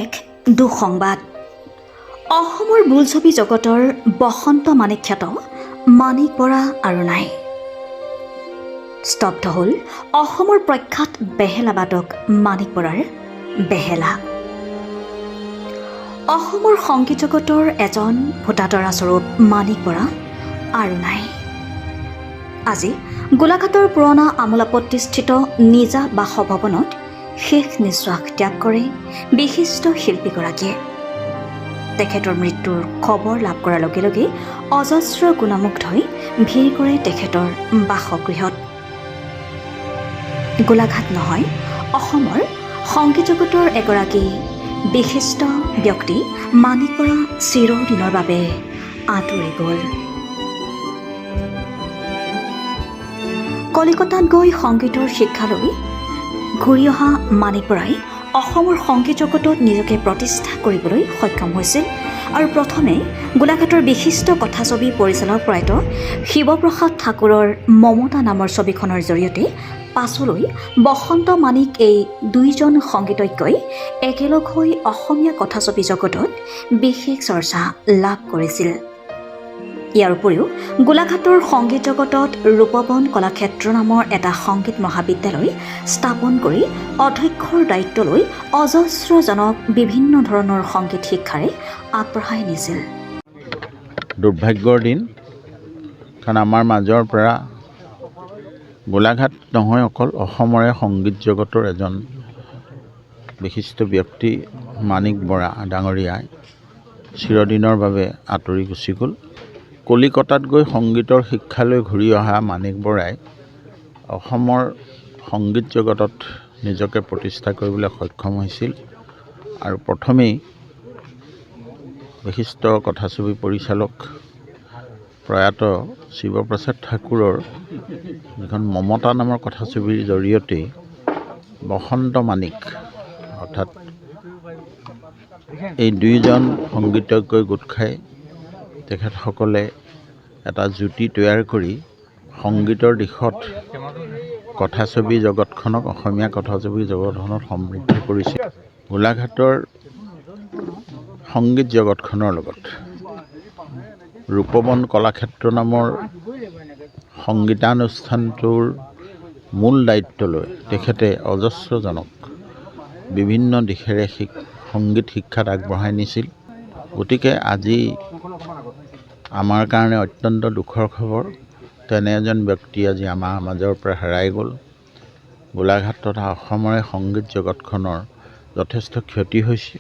এক দুঃসংবাদ। অসমৰ বোলছবি জগতৰ বসন্ত মাণিক মাণিক বৰা আৰু নাই। স্তব্ধ হ'ল অসমৰ প্ৰখ্যাত বেহেলাবাদক মাণিক বৰাৰ বেহেলা। অসমৰ সংগীত জগতৰ এজন ভোটাতৰা স্বৰূপ মাণিক বৰা আৰু নাই। আজি গোলাঘাটৰ পুৰণা আমোলাপট্টিস্থিত নিজা বাসভৱনত শেষ নিশ্বাস ত্যাগ কৰে বিশিষ্ট শিল্পীগৰাকীয়ে। তেখেতৰ মৃত্যুৰ খবৰ লাভ কৰাৰ লগে লগে অজস্ৰ গুণমুগ্ধই ভিৰ কৰে তেখেতৰ বাসগৃহত। গোলাঘাট নহয়, অসমৰ সংগীত জগতৰ এগৰাকী বিশিষ্ট ব্যক্তি মাণিক বৰা চিৰদিনৰ বাবে আঁতৰি গ'ল। কলিকতাত গৈ সংগীতৰ শিক্ষা লৈ ঘূৰি অহা মাণিক বৰাই অসমৰ সংগীত জগতত নিজকে প্ৰতিষ্ঠা কৰিবলৈ সক্ষম হৈছিল আৰু প্ৰথমে গোলাঘাটৰ বিশিষ্ট কথাছবি পৰিচালক প্ৰয়াত শিৱপ্ৰসাদ ঠাকুৰৰ মমতা নামৰ ছবিখনৰ জৰিয়তে পাছলৈ বসন্ত মাণিক এই দুইজন সংগীতজ্ঞই একেলগ হৈ অসমীয়া কথাছবি জগতত বিশেষ চৰ্চা লাভ কৰিছিল। ইয়াৰ উপৰিও গোলাঘাটৰ সংগীত জগতত ৰূপবন কলাক্ষেত্ৰ নামৰ এটা সংগীত মহাবিদ্যালয় স্থাপন কৰি অধ্যক্ষৰ দায়িত্ব লৈ অজস্ৰজনক বিভিন্ন ধৰণৰ সংগীত শিক্ষাৰে আগবঢ়াই নিছিল। দুৰ্ভাগ্যৰ দিন, কাৰণ আমাৰ মাজৰ পৰা গোলাঘাট নহয় অকল অসমৰে সংগীত জগতৰ এজন বিশিষ্ট ব্যক্তি মাণিক বৰা ডাঙৰীয়াই চিৰদিনৰ বাবে আঁতৰি গুচি গ'ল। কলিকতাত গৈ সংগীতৰ শিক্ষালৈ ঘূৰি অহা মাণিক বৰাই অসমৰ সংগীত জগতত নিজকে প্ৰতিষ্ঠা কৰিবলৈ সক্ষম হৈছিল আৰু প্ৰথমেই বিশিষ্ট কথাছবি পৰিচালক প্ৰয়াত শিৱপ্ৰসাদ ঠাকুৰৰ যিখন মমতা নামৰ কথাছবিৰ জৰিয়তে বসন্ত মাণিক অৰ্থাৎ এই দুইজন সংগীতজ্ঞই গোট খাই তেখেতসকলে এটা জুতি তৈয়াৰ কৰি সংগীতৰ দিশত কথাছবি জগতখনক অসমীয়া কথাছবি জগতখনত সমৃদ্ধ কৰিছে। গোলাঘাটৰ সংগীত জগতখনৰ লগত ৰূপবন কলাক্ষেত্ৰ নামৰ সংগীতানুষ্ঠানটোৰ মূল দায়িত্ব লৈ তেখেতে অজস্ৰজনক বিভিন্ন দিশেৰে সংগীত শিক্ষাত আগবঢ়াই নিছিল। গতিকে আজি আমাৰ কাৰণে অত্যন্ত দুখৰ খবৰ, তেনে এজন ব্যক্তি আজি আমাৰ মাজৰ পৰা হেৰাই গ'ল। গোলাঘাট তথা অসমৰে সংগীত জগতখনৰ যথেষ্ট ক্ষতি হৈছে।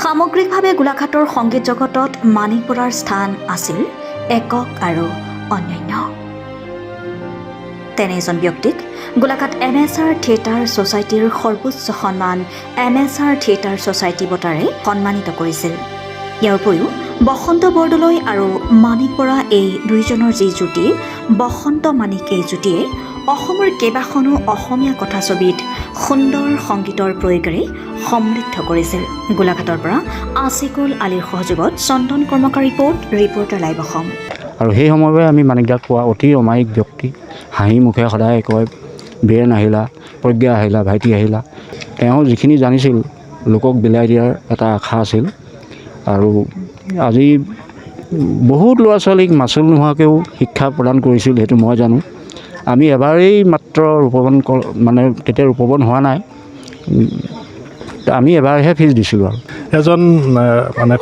সামগ্ৰিকভাৱে গোলাঘাটৰ সংগীত জগতত মাণিক বৰাৰ স্থান আছিল একক আৰু অনন্য। তেনে এজন ব্যক্তিক গোলাঘাট MSR থিয়েটাৰ ছ'চাইটিৰ সৰ্বোচ্চ সন্মান MSR থিয়েটাৰ ছ'চাইটি বঁটাৰে সন্মানিত কৰিছিল। ইয়াৰ উপৰিও বসন্ত বৰদলৈ আৰু মাণিক বৰা এই দুইজনৰ যি জুটি, বসন্ত মাণিক এই জুটিয়ে অসমৰ কেইবাখনো অসমীয়া কথাছবিত সুন্দৰ সংগীতৰ প্ৰয়োগেৰে সমৃদ্ধ কৰিছিল। গোলাঘাটৰ পৰা আছিকুল আলীৰ সহযোগত চন্দন কৰ্মকাৰ ৰিপৰ্টাৰ লাইভ অসম। আৰু সেই সময়ৰ পৰাই আমি মাণিক দাক পোৱা অতি অমায়িক ব্যক্তি, হাঁহি মুখে সদায় কয় বীৰেণ আহিলা, প্ৰজ্ঞা আহিলা, ভাইটি আহিলা। তেওঁ যিখিনি জানিছিল লোকক বিলাই দিয়াৰ এটা আশা আছিল আৰু আজি বহুত ল'ৰা ছোৱালীক মাচুল নোহোৱাকৈও শিক্ষা প্ৰদান কৰিছিল, সেইটো মই জানো। আমি এবাৰেই মাত্ৰ ৰূপবন তেতিয়া ৰূপবন হোৱা নাই, আমি এবাৰহে ফিজ দিছিলোঁ। আৰু এজন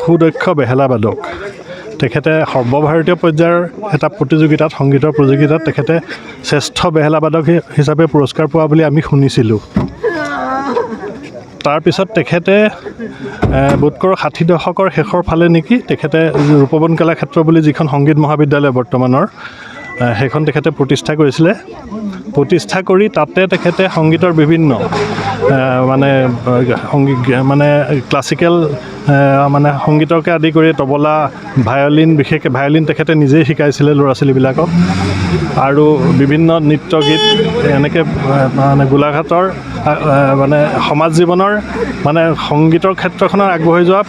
সুদক্ষ বেহেলাবাদক তেখেতে সৰ্বভাৰতীয় পৰ্যায়ৰ এটা প্ৰতিযোগিতাত, সংগীতৰ প্ৰতিযোগিতাত তেখেতে শ্ৰেষ্ঠ বেহেলাবাদক হিচাপে পুৰস্কাৰ পোৱা বুলি আমি শুনিছিলোঁ। তাৰপিছত তেখেতে বোধকৰো 60 দশকৰ শেষৰ ফালে নেকি তেখেতে ৰূপবন কলাক্ষেত্ৰ বুলি যিখন সংগীত মহাবিদ্যালয় বৰ্তমানৰ, সেইখন তেখেতে প্ৰতিষ্ঠা কৰিছিলে। প্ৰতিষ্ঠা কৰি তাতে তেখেতে সংগীতৰ বিভিন্ন ক্লাছিকেল সংগীতকে আদি কৰি তবলা, ভায়লিন, বিশেষকৈ ভায়লিন তেখেতে নিজেই শিকাইছিলে ল'ৰা ছোৱালীবিলাকক আৰু বিভিন্ন নৃত্য গীত এনেকৈ গোলাঘাটৰ সমাজ জীৱনৰ সংগীতৰ ক্ষেত্ৰখনত আগবাঢ়ি যোৱা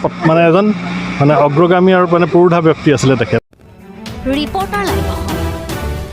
এজন অগ্ৰগামী আৰু পুৰোধা ব্যক্তি আছিলে তেখেত। Reporter live Assam.